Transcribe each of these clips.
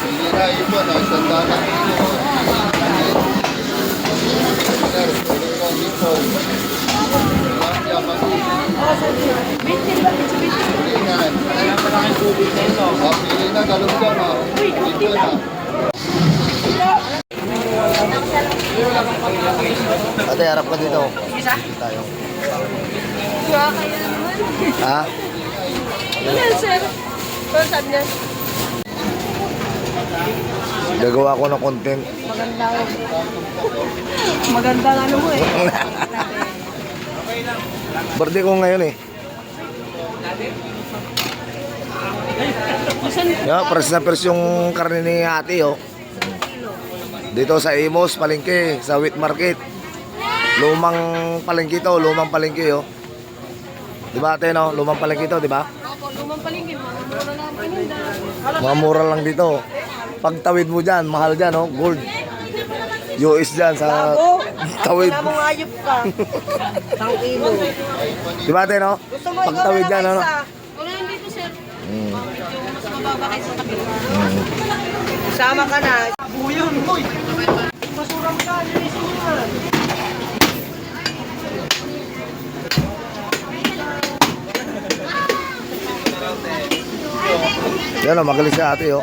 Hindi na iba na, isang dalang ito. Pili na, galong ka ma. Dito na. Ate, harap ka dito. Tayo. Ha? Yan, sir. Ano sabi niya? Gagawa ko ng content. Maganda. Maganda ano mo eh. Birthday ko ngayon eh. Yeah, pres na pres yung karne ni ate oh. Dito sa Imos, palengke, sa wheat market. Lumang palengke to, lumang palengke oh. Diba ate no? Lumang palengke to, diba? Opo, lumang palengke. Mura lang pinunda. Mga mura lang dito. Pagtawid mo dyan, mahal dyan oh, gold. US dyan sa tawid. Wala mong ayop ka. Sang kilo. Diba ate no? Pagtawid dyan ano? Wala yan dito, sir. Mas mababa kayo sa kabila. Sama ka na. Buyon, boy. Masuram ka, linisin mo yan. Yan o, magaling si ate oh.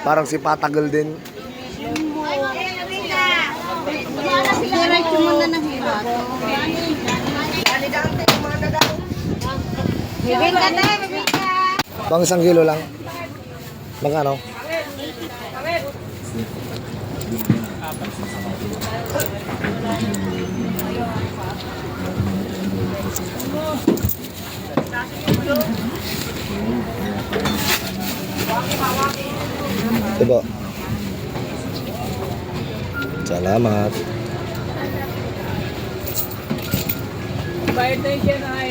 Parang si Patagal din. Hiray ko muna ng hirat. Bibig ka tayo, bibig ka. Pang 1 kilo lang. Magkano? Diba? Salamat. Bayad na yung dyan ay.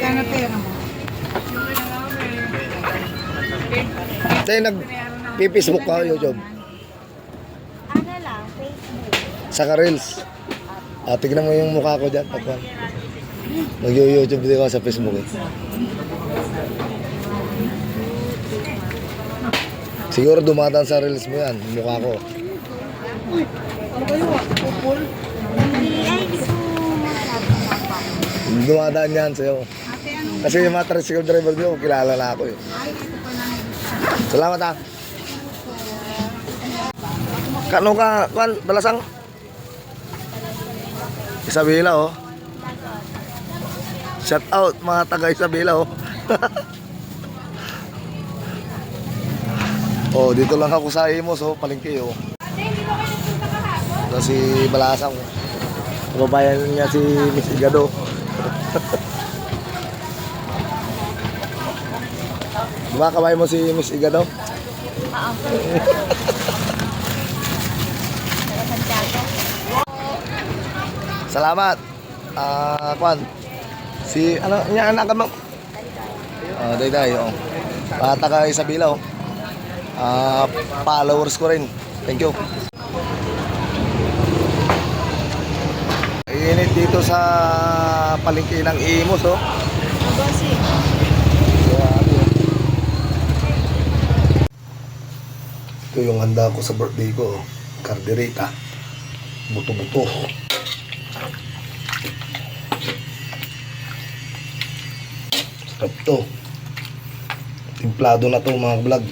Kano pera mo? Tayo nag-Facebook ka, YouTube. Ano lang, Facebook. Saka Reels. Tignan mo yung mukha ko dyan. Nag-YouTube din ako sa Facebook eh. Siguro dumadaan sa Reels mo yan, yung mukha ko. Ano kayo? Upol? Ay, di ko Dumadaan yan sa'yo. Kasi yung mga tricycle driver nyo, kilala na ako eh. Salamat ah. Kano ka, Juan, balasang? Isabela oh. Shout out mga taga Isabela oh. Oh, dito lang ako sa Imos oh, palengke oh. Ito si Balasang. Kababayan niya si Miss Igado. Diba kabayan mo si Miss Igado? Salamat. Kwan. Si ano niya anak mo? Day oh. Taga Isabela oh. Followers ko rin. Thank you. Init dito sa palengke ng Imos oh. Ito yung handa ko sa birthday ko, kardereta, buto-buto. Sarap to. Timplado na to mga vlog.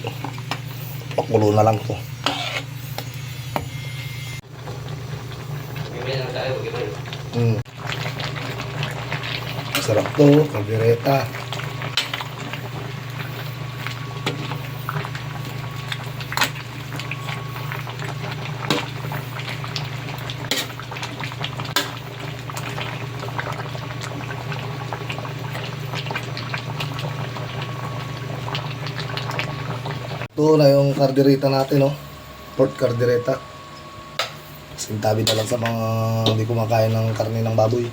Pakulo na lang to. Sarap to, kardereta. Ito na yung kardereta natin, no? Pork kardereta. Sintabi na lang sa mga hindi kumakain ng karne ng baboy.